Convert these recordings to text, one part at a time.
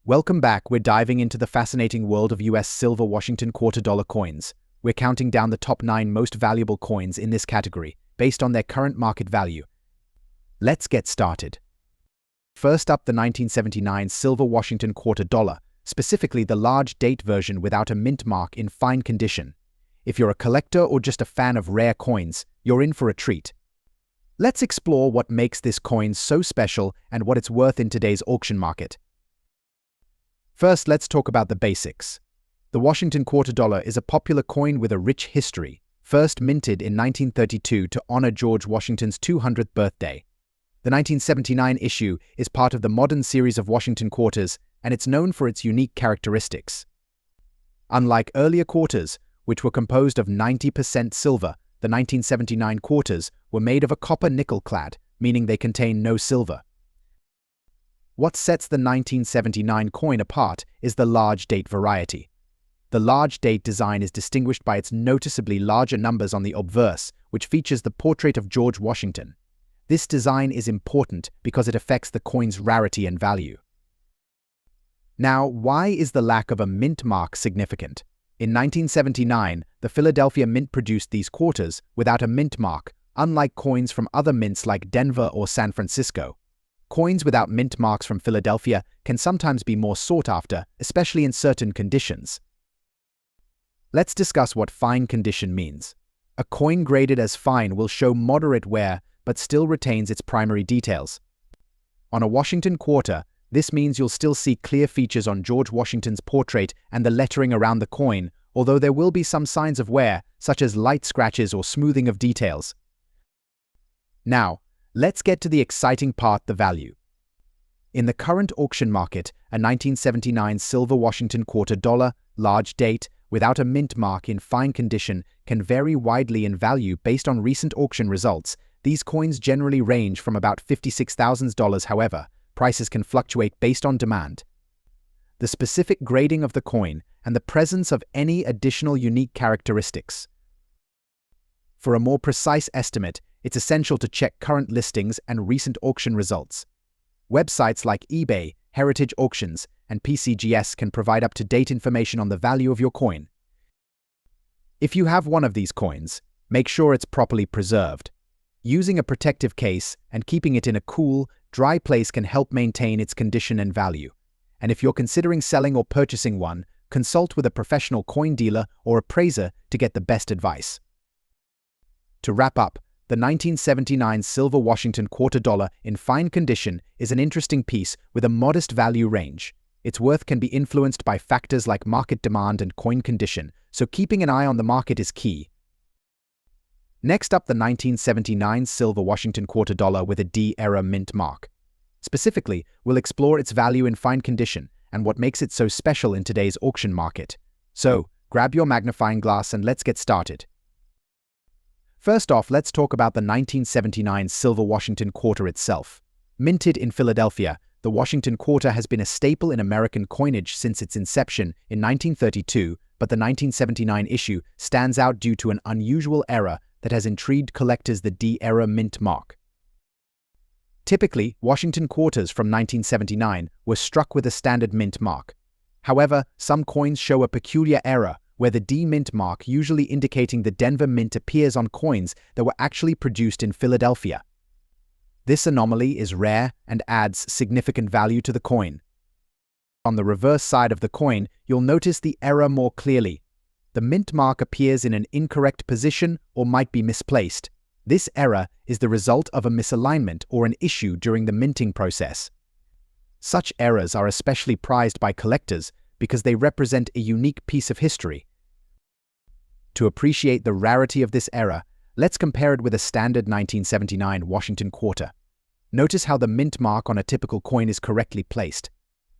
Welcome back. We're diving into the fascinating world of US silver Washington quarter dollar coins. We're counting down the top 9 most valuable coins in this category, based on their current market value. Let's get started. First up, the 1979 silver Washington quarter dollar, specifically the large date version without a mint mark in fine condition. If you're a collector or just a fan of rare coins, you're in for a treat. Let's explore what makes this coin so special and what it's worth in today's auction market. First, let's talk about the basics. The Washington quarter dollar is a popular coin with a rich history, first minted in 1932 to honor George Washington's 200th birthday. The 1979 issue is part of the modern series of Washington quarters, and it's known for its unique characteristics. Unlike earlier quarters, which were composed of 90% silver, the 1979 quarters were made of a copper nickel clad, meaning they contain no silver. What sets the 1979 coin apart is the large date variety. The large date design is distinguished by its noticeably larger numbers on the obverse, which features the portrait of George Washington. This design is important because it affects the coin's rarity and value. Now, why is the lack of a mint mark significant? In 1979, the Philadelphia Mint produced these quarters without a mint mark, unlike coins from other mints like Denver or San Francisco. Coins without mint marks from Philadelphia can sometimes be more sought after, especially in certain conditions. Let's discuss what fine condition means. A coin graded as fine will show moderate wear but still retains its primary details. On a Washington quarter, this means you'll still see clear features on George Washington's portrait and the lettering around the coin, although there will be some signs of wear, such as light scratches or smoothing of details. Now, let's get to the exciting part, the value. In the current auction market, a 1979 silver Washington quarter dollar, large date, without a mint mark in fine condition can vary widely in value based on recent auction results. These coins generally range from about $56,000, however, prices can fluctuate based on demand. The specific grading of the coin and the presence of any additional unique characteristics. For a more precise estimate, it's essential to check current listings and recent auction results. Websites like eBay, Heritage Auctions, and PCGS can provide up-to-date information on the value of your coin. If you have one of these coins, make sure it's properly preserved. Using a protective case and keeping it in a cool, dry place can help maintain its condition and value. And if you're considering selling or purchasing one, consult with a professional coin dealer or appraiser to get the best advice. To wrap up, the 1979 silver Washington quarter dollar in fine condition is an interesting piece with a modest value range. Its worth can be influenced by factors like market demand and coin condition, so keeping an eye on the market is key. Next up, the 1979 silver Washington quarter dollar with a D-era mint mark. Specifically, we'll explore its value in fine condition and what makes it so special in today's auction market. So, grab your magnifying glass and let's get started. First off, let's talk about the 1979 silver Washington quarter itself. Minted in Philadelphia, the Washington quarter has been a staple in American coinage since its inception in 1932, but the 1979 issue stands out due to an unusual error that has intrigued collectors: the D-era mint mark. Typically, Washington quarters from 1979 were struck with a standard mint mark. However, some coins show a peculiar error, where the D mint mark, usually indicating the Denver Mint, appears on coins that were actually produced in Philadelphia. This anomaly is rare and adds significant value to the coin. On the reverse side of the coin, you'll notice the error more clearly. The mint mark appears in an incorrect position or might be misplaced. This error is the result of a misalignment or an issue during the minting process. Such errors are especially prized by collectors because they represent a unique piece of history. To appreciate the rarity of this error, let's compare it with a standard 1979 Washington quarter. Notice how the mint mark on a typical coin is correctly placed.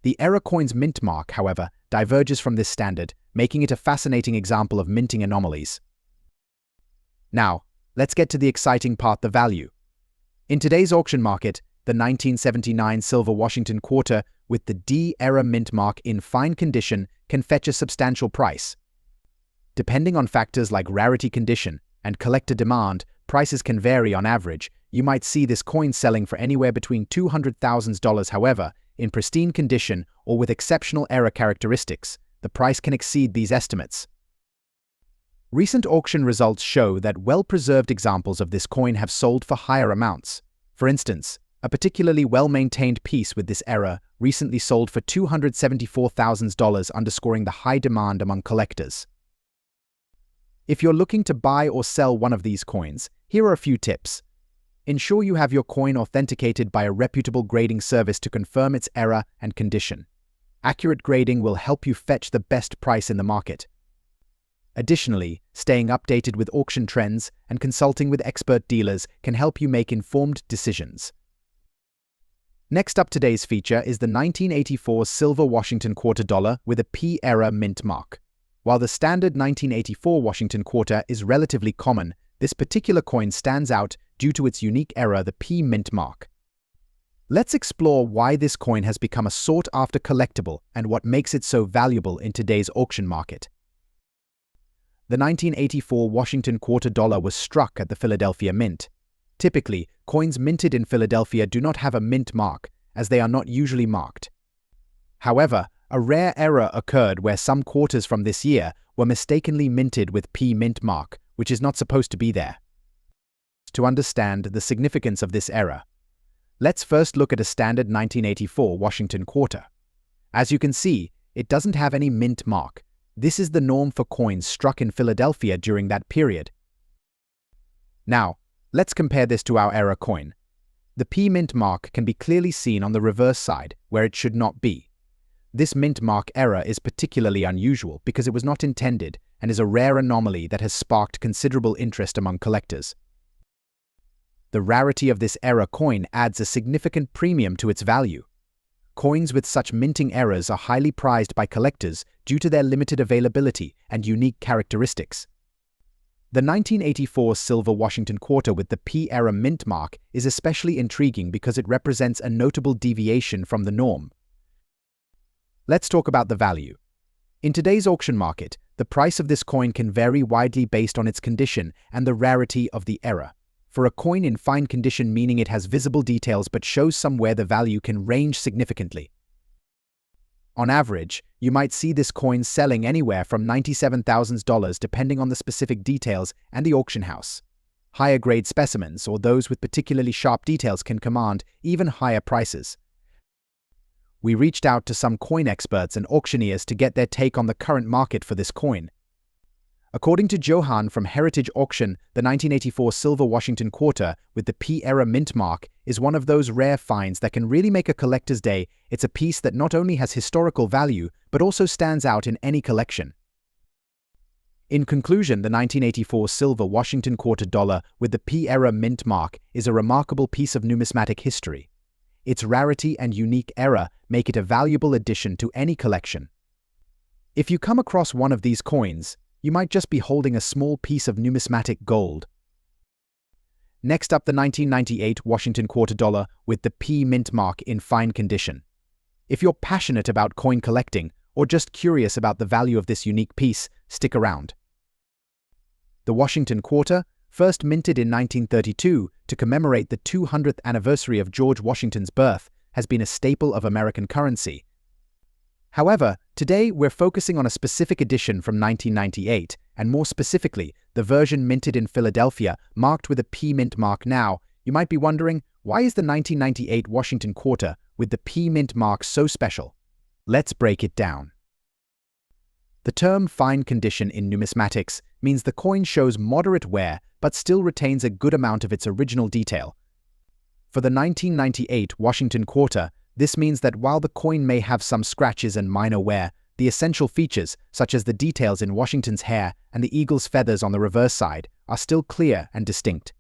The error coin's mint mark, however, diverges from this standard, making it a fascinating example of minting anomalies. Now, let's get to the exciting part, the value. In today's auction market, the 1979 silver Washington quarter with the D-era mint mark in fine condition can fetch a substantial price. Depending on factors like rarity condition and collector demand, prices can vary. On average, you might see this coin selling for anywhere between $200,000. However, in pristine condition, or with exceptional era characteristics, the price can exceed these estimates. Recent auction results show that well-preserved examples of this coin have sold for higher amounts. For instance, a particularly well-maintained piece with this era recently sold for $274,000, underscoring the high demand among collectors. If you're looking to buy or sell one of these coins, here are a few tips. Ensure you have your coin authenticated by a reputable grading service to confirm its era and condition. Accurate grading will help you fetch the best price in the market. Additionally, staying updated with auction trends and consulting with expert dealers can help you make informed decisions. Next up, today's feature is the 1984 silver Washington quarter dollar with a P-era mint mark. While the standard 1984 Washington quarter is relatively common, this particular coin stands out due to its unique era, the P mint mark. Let's explore why this coin has become a sought-after collectible and what makes it so valuable in today's auction market. The 1984 Washington quarter dollar was struck at the Philadelphia Mint. Typically, coins minted in Philadelphia do not have a mint mark, as they are not usually marked. However, a rare error occurred where some quarters from this year were mistakenly minted with P mint mark, which is not supposed to be there. To understand the significance of this error, let's first look at a standard 1984 Washington quarter. As you can see, it doesn't have any mint mark. This is the norm for coins struck in Philadelphia during that period. Now, let's compare this to our era coin. The P mint mark can be clearly seen on the reverse side, where it should not be. This mint mark error is particularly unusual because it was not intended and is a rare anomaly that has sparked considerable interest among collectors. The rarity of this era coin adds a significant premium to its value. Coins with such minting errors are highly prized by collectors due to their limited availability and unique characteristics. The 1984 silver Washington quarter with the P-era mint mark is especially intriguing because it represents a notable deviation from the norm. Let's talk about the value. In today's auction market, the price of this coin can vary widely based on its condition and the rarity of the era. For a coin in fine condition, meaning it has visible details but shows somewhere, the value can range significantly. On average, you might see this coin selling anywhere from $97,000 depending on the specific details and the auction house. Higher grade specimens or those with particularly sharp details can command even higher prices. We reached out to some coin experts and auctioneers to get their take on the current market for this coin. According to Johan from Heritage Auction, the 1984 silver Washington quarter with the P-era mint mark is one of those rare finds that can really make a collector's day. It's a piece that not only has historical value, but also stands out in any collection. In conclusion, the 1984 silver Washington quarter dollar with the P-era mint mark is a remarkable piece of numismatic history. Its rarity and unique era make it a valuable addition to any collection. If you come across one of these coins, you might just be holding a small piece of numismatic gold. Next up, the 1998 Washington quarter dollar with the P mint mark in fine condition. If you're passionate about coin collecting or just curious about the value of this unique piece, stick around. The Washington quarter, first minted in 1932 to commemorate the 200th anniversary of George Washington's birth, has been a staple of American currency. However, today we're focusing on a specific edition from 1998, and more specifically, the version minted in Philadelphia, marked with a P mint mark. Now, you might be wondering, why is the 1998 Washington quarter with the P mint mark so special? Let's break it down. The term fine condition in numismatics means the coin shows moderate wear but still retains a good amount of its original detail. For the 1998 Washington quarter, this means that while the coin may have some scratches and minor wear, the essential features, such as the details in Washington's hair and the eagle's feathers on the reverse side, are still clear and distinct.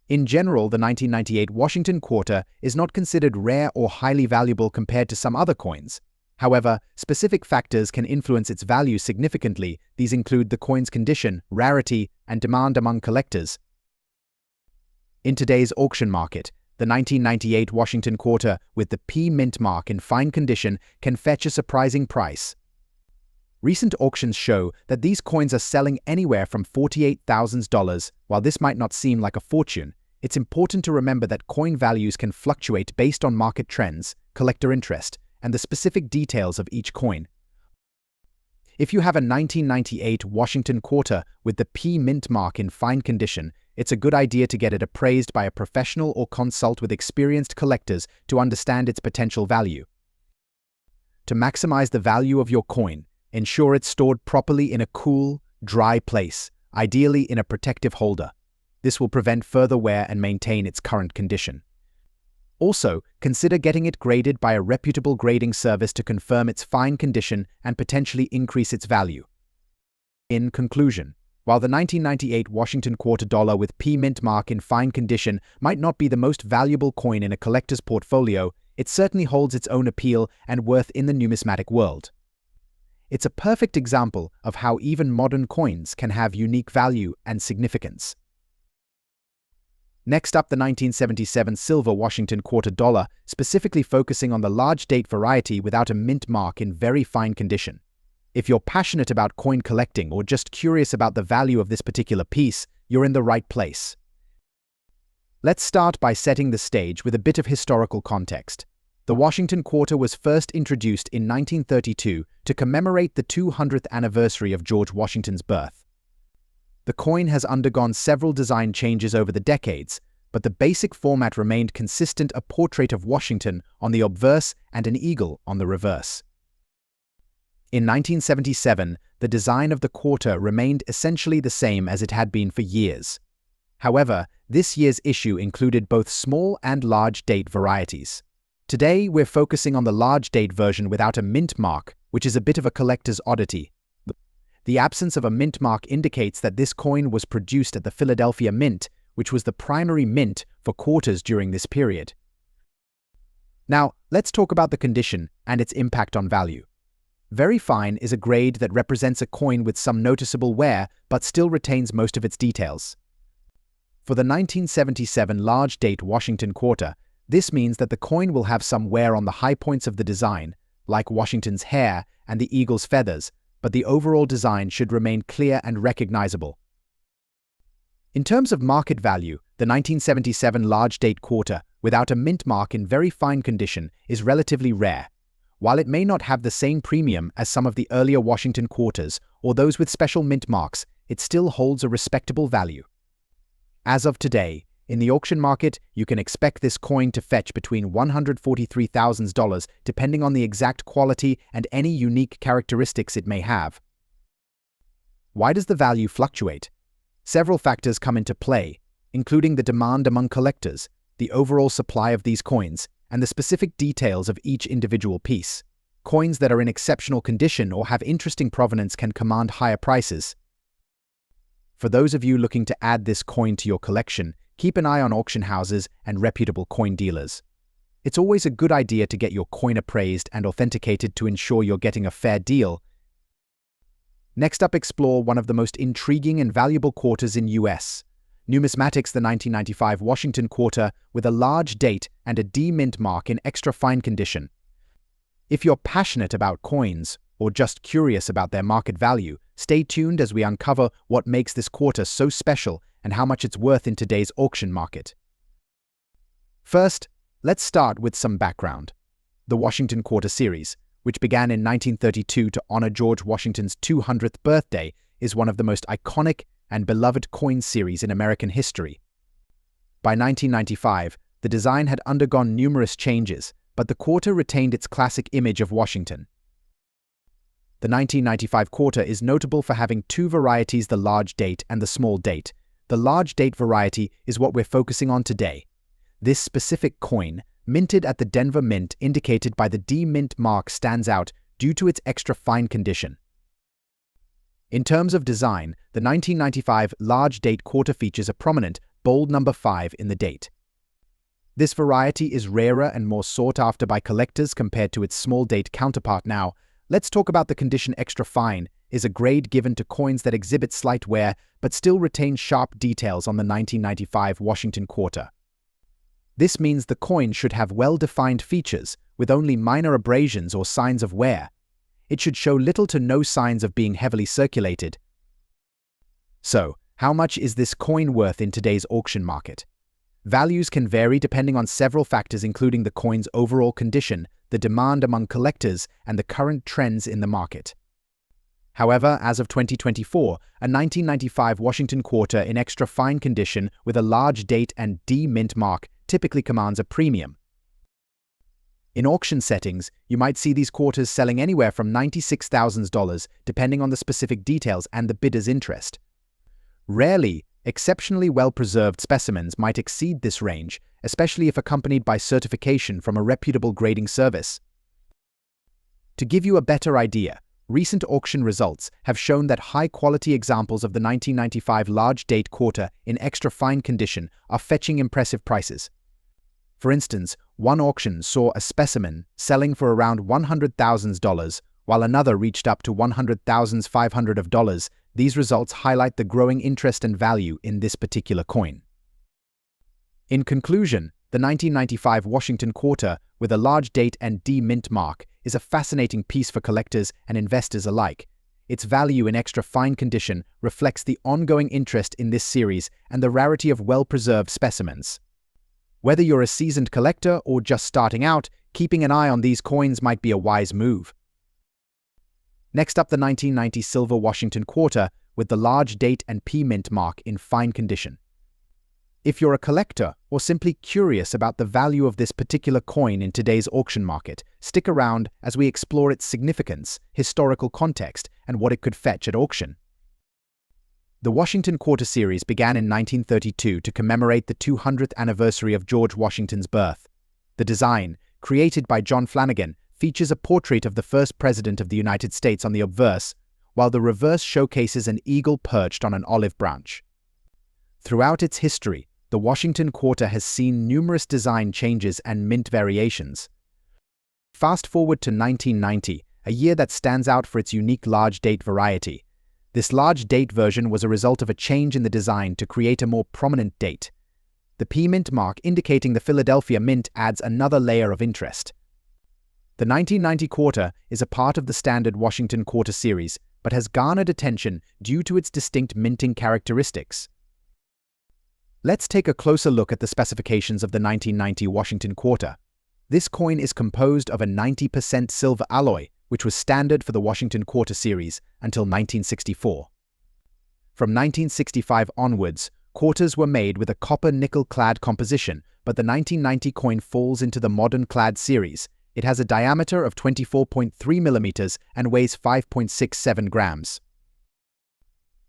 In general, the 1998 Washington quarter is not considered rare or highly valuable compared to some other coins. However, specific factors can influence its value significantly. These include the coin's condition, rarity, and demand among collectors. In today's auction market, the 1998 Washington quarter with the P mint mark in fine condition can fetch a surprising price. Recent auctions show that these coins are selling anywhere from $48,000. While this might not seem like a fortune, it's important to remember that coin values can fluctuate based on market trends, collector interest, and the specific details of each coin. If you have a 1998 Washington quarter with the P mint mark in fine condition, it's a good idea to get it appraised by a professional or consult with experienced collectors to understand its potential value. To maximize the value of your coin, ensure it's stored properly in a cool, dry place, ideally in a protective holder. This will prevent further wear and maintain its current condition. Also, consider getting it graded by a reputable grading service to confirm its fine condition and potentially increase its value. In conclusion, while the 1998 Washington quarter dollar with P mint mark in fine condition might not be the most valuable coin in a collector's portfolio, it certainly holds its own appeal and worth in the numismatic world. It's a perfect example of how even modern coins can have unique value and significance. Next up, the 1977 silver Washington quarter dollar, specifically focusing on the large date variety without a mint mark in very fine condition. If you're passionate about coin collecting or just curious about the value of this particular piece, you're in the right place. Let's start by setting the stage with a bit of historical context. The Washington quarter was first introduced in 1932 to commemorate the 200th anniversary of George Washington's birth. The coin has undergone several design changes over the decades, but the basic format remained consistent: a portrait of Washington on the obverse and an eagle on the reverse. In 1977, the design of the quarter remained essentially the same as it had been for years. However, this year's issue included both small and large date varieties. Today, we're focusing on the large date version without a mint mark, which is a bit of a collector's oddity. The absence of a mint mark indicates that this coin was produced at the Philadelphia Mint, which was the primary mint for quarters during this period. Now, let's talk about the condition and its impact on value. Very fine is a grade that represents a coin with some noticeable wear but still retains most of its details. For the 1977 large date Washington quarter, this means that the coin will have some wear on the high points of the design, like Washington's hair and the eagle's feathers, but the overall design should remain clear and recognizable. In terms of market value, the 1977 large date quarter, without a mint mark in very fine condition, is relatively rare. While it may not have the same premium as some of the earlier Washington quarters or those with special mint marks, it still holds a respectable value. As of today, in the auction market, you can expect this coin to fetch between $143,000 depending on the exact quality and any unique characteristics it may have. Why does the value fluctuate? Several factors come into play, including the demand among collectors, the overall supply of these coins, and the specific details of each individual piece. Coins that are in exceptional condition or have interesting provenance can command higher prices. For those of you looking to add this coin to your collection, keep an eye on auction houses and reputable coin dealers. It's always a good idea to get your coin appraised and authenticated to ensure you're getting a fair deal. Next up, explore one of the most intriguing and valuable quarters in US. Numismatics, the 1995 Washington quarter with a large date and a D mint mark in extra fine condition. If you're passionate about coins or just curious about their market value, stay tuned as we uncover what makes this quarter so special and how much it's worth in today's auction market. First, let's start with some background. The Washington Quarter series, which began in 1932 to honor George Washington's 200th birthday, is one of the most iconic and beloved coin series in American history. By 1995, the design had undergone numerous changes, but the quarter retained its classic image of Washington. The 1995 quarter is notable for having two varieties: the large date and the small date. The large date variety is what we're focusing on today. This specific coin, minted at the Denver Mint, indicated by the D mint mark, stands out due to its extra fine condition. In terms of design, the 1995 large date quarter features a prominent, bold number 5 in the date. This variety is rarer and more sought after by collectors compared to its small date counterpart. Now, let's talk about the condition. Extra fine is a grade given to coins that exhibit slight wear but still retain sharp details on the 1995 Washington quarter. This means the coin should have well-defined features with only minor abrasions or signs of wear. It should show little to no signs of being heavily circulated. So, how much is this coin worth in today's auction market? Values can vary depending on several factors including the coin's overall condition, the demand among collectors, and the current trends in the market. However, as of 2024, a 1995 Washington quarter in extra fine condition with a large date and D mint mark typically commands a premium. In auction settings, you might see these quarters selling anywhere from $96,000 depending on the specific details and the bidder's interest. Rarely, exceptionally well-preserved specimens might exceed this range, especially if accompanied by certification from a reputable grading service. To give you a better idea, recent auction results have shown that high-quality examples of the 1995 large-date quarter in extra fine condition are fetching impressive prices. For instance, one auction saw a specimen selling for around $100,000, while another reached up to $100,500. These results highlight the growing interest and value in this particular coin. In conclusion, the 1995 Washington quarter with a large date and D mint mark is a fascinating piece for collectors and investors alike. Its value in extra fine condition reflects the ongoing interest in this series and the rarity of well-preserved specimens. Whether you're a seasoned collector or just starting out, keeping an eye on these coins might be a wise move. Next up, the 1990 silver Washington quarter with the large date and P mint mark in fine condition. If you're a collector or simply curious about the value of this particular coin in today's auction market, stick around as we explore its significance, historical context, and what it could fetch at auction. The Washington Quarter series began in 1932 to commemorate the 200th anniversary of George Washington's birth. The design, created by John Flanagan, features a portrait of the first president of the United States on the obverse, while the reverse showcases an eagle perched on an olive branch. Throughout its history, the Washington Quarter has seen numerous design changes and mint variations. Fast forward to 1990, a year that stands out for its unique large date variety. This large date version was a result of a change in the design to create a more prominent date. The P mint mark indicating the Philadelphia Mint adds another layer of interest. The 1990 quarter is a part of the standard Washington Quarter series, but has garnered attention due to its distinct minting characteristics. Let's take a closer look at the specifications of the 1990 Washington Quarter. This coin is composed of a 90% silver alloy, which was standard for the Washington Quarter series until 1964. From 1965 onwards, quarters were made with a copper nickel-clad composition, but the 1990 coin falls into the modern clad series. It has a diameter of 24.3 millimeters and weighs 5.67 grams.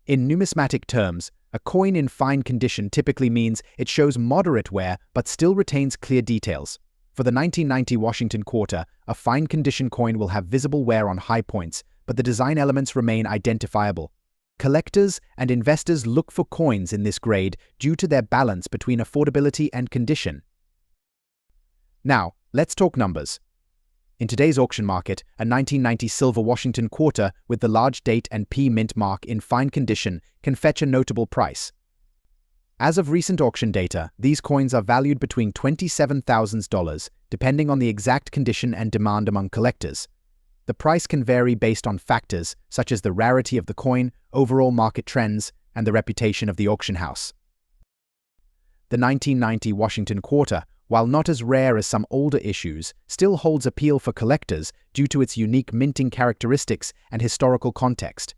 In numismatic terms, a coin in fine condition typically means it shows moderate wear but still retains clear details. For the 1990 Washington Quarter, a fine condition coin will have visible wear on high points, but the design elements remain identifiable. Collectors and investors look for coins in this grade due to their balance between affordability and condition. Now, let's talk numbers. In today's auction market, a 1990 silver Washington Quarter with the large date and P mint mark in fine condition can fetch a notable price. As of recent auction data, these coins are valued between $27,000, depending on the exact condition and demand among collectors. The price can vary based on factors such as the rarity of the coin, overall market trends, and the reputation of the auction house. The 1990 Washington Quarter, while not as rare as some older issues, still holds appeal for collectors due to its unique minting characteristics and historical context.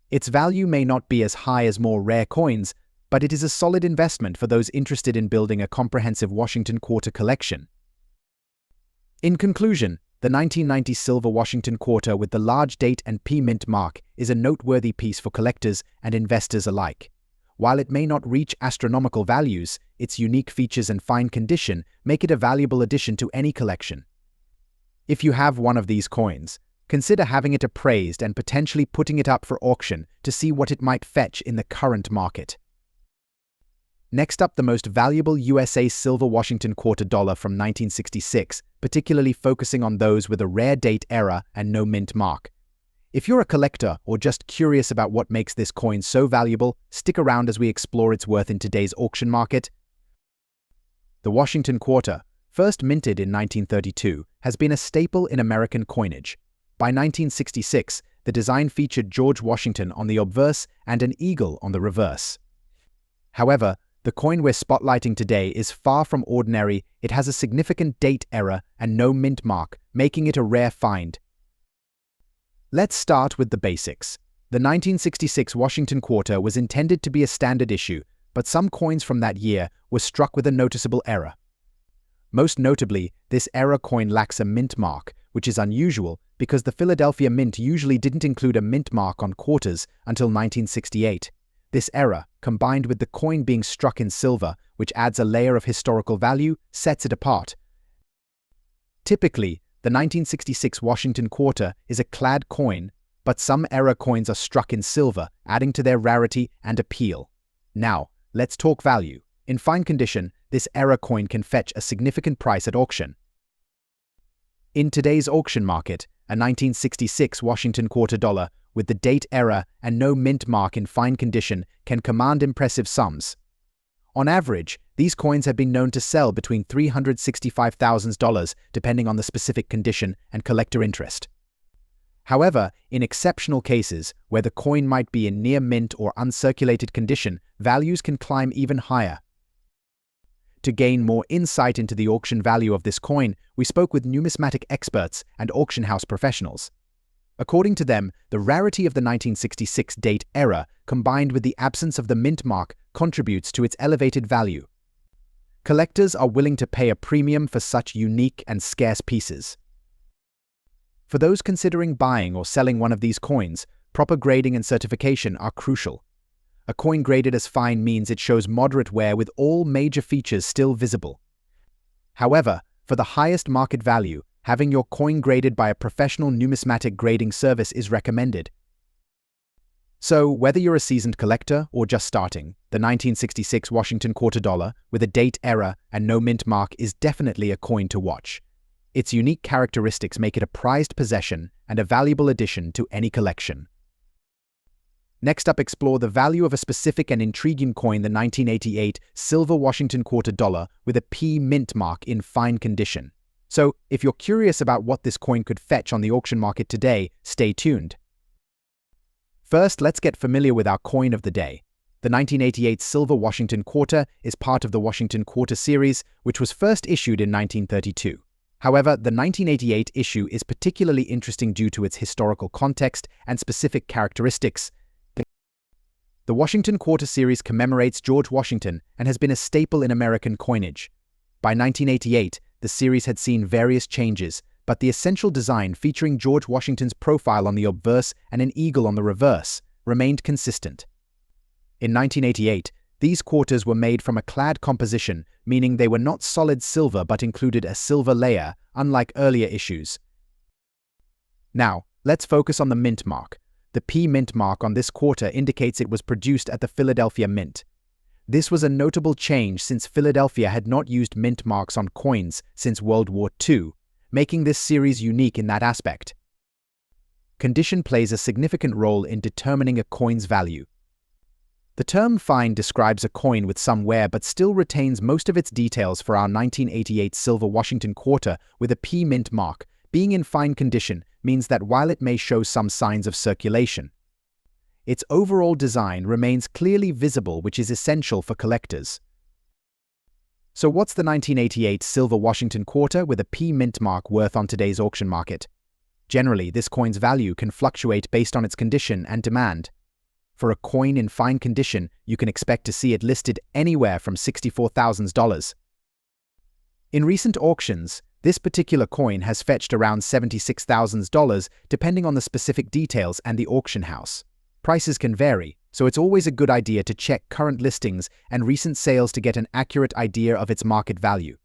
Its value may not be as high as more rare coins, but it is a solid investment for those interested in building a comprehensive Washington Quarter collection. In conclusion, the 1990 silver Washington Quarter with the large date and P mint mark is a noteworthy piece for collectors and investors alike. While it may not reach astronomical values, its unique features and fine condition make it a valuable addition to any collection. If you have one of these coins, consider having it appraised and potentially putting it up for auction to see what it might fetch in the current market. Next up, the most valuable USA silver Washington Quarter dollar from 1966, particularly focusing on those with a rare date era and no mint mark. If you're a collector or just curious about what makes this coin so valuable, stick around as we explore its worth in today's auction market. The Washington Quarter, first minted in 1932, has been a staple in American coinage. By 1966, the design featured George Washington on the obverse and an eagle on the reverse. However, The coin we're spotlighting today is far from ordinary. It has a significant date error and no mint mark, making it a rare find. Let's start with the basics. The 1966 Washington quarter was intended to be a standard issue, but some coins from that year were struck with a noticeable error. Most notably, this error coin lacks a mint mark, which is unusual because the Philadelphia Mint usually didn't include a mint mark on quarters until 1968. This error, combined with the coin being struck in silver, which adds a layer of historical value, sets it apart. Typically, the 1966 Washington quarter is a clad coin, but some error coins are struck in silver, adding to their rarity and appeal. Now, let's talk value. In fine condition, this error coin can fetch a significant price at auction. In today's auction market, a 1966 Washington quarter dollar with the date error and no mint mark in fine condition can command impressive sums. On average, these coins have been known to sell between $365,000 depending on the specific condition and collector interest. However, in exceptional cases, where the coin might be in near mint or uncirculated condition, values can climb even higher. To gain more insight into the auction value of this coin, we spoke with numismatic experts and auction house professionals. According to them, the rarity of the 1966 date error combined with the absence of the mint mark contributes to its elevated value. Collectors are willing to pay a premium for such unique and scarce pieces. For those considering buying or selling one of these coins, proper grading and certification are crucial. A coin graded as fine means it shows moderate wear with all major features still visible. However, for the highest market value, having your coin graded by a professional numismatic grading service is recommended. So, whether you're a seasoned collector or just starting, the 1966 Washington quarter dollar with a date error and no mint mark is definitely a coin to watch. Its unique characteristics make it a prized possession and a valuable addition to any collection. Next up, explore the value of a specific and intriguing coin, the 1988 silver Washington quarter dollar with a P mint mark in fine condition. So, if you're curious about what this coin could fetch on the auction market today, stay tuned. First, let's get familiar with our coin of the day. The 1988 silver Washington quarter is part of the Washington quarter series, which was first issued in 1932. However, the 1988 issue is particularly interesting due to its historical context and specific characteristics. The Washington quarter series commemorates George Washington and has been a staple in American coinage. By 1988, the series had seen various changes, but the essential design featuring George Washington's profile on the obverse and an eagle on the reverse remained consistent. In 1988, these quarters were made from a clad composition, meaning they were not solid silver but included a silver layer, unlike earlier issues. Now, let's focus on the mint mark. The P mint mark on this quarter indicates it was produced at the Philadelphia Mint. This was a notable change since Philadelphia had not used mint marks on coins since World War II, making this series unique in that aspect. Condition plays a significant role in determining a coin's value. The term fine describes a coin with some wear but still retains most of its details. For our 1988 silver Washington quarter with a P mint mark, being in fine condition means that while it may show some signs of circulation, its overall design remains clearly visible, which is essential for collectors. So what's the 1988 silver Washington quarter with a P mint mark worth on today's auction market? Generally, this coin's value can fluctuate based on its condition and demand. For a coin in fine condition, you can expect to see it listed anywhere from $64,000. In recent auctions, this particular coin has fetched around $76,000 depending on the specific details and the auction house. Prices can vary, so it's always a good idea to check current listings and recent sales to get an accurate idea of its market value.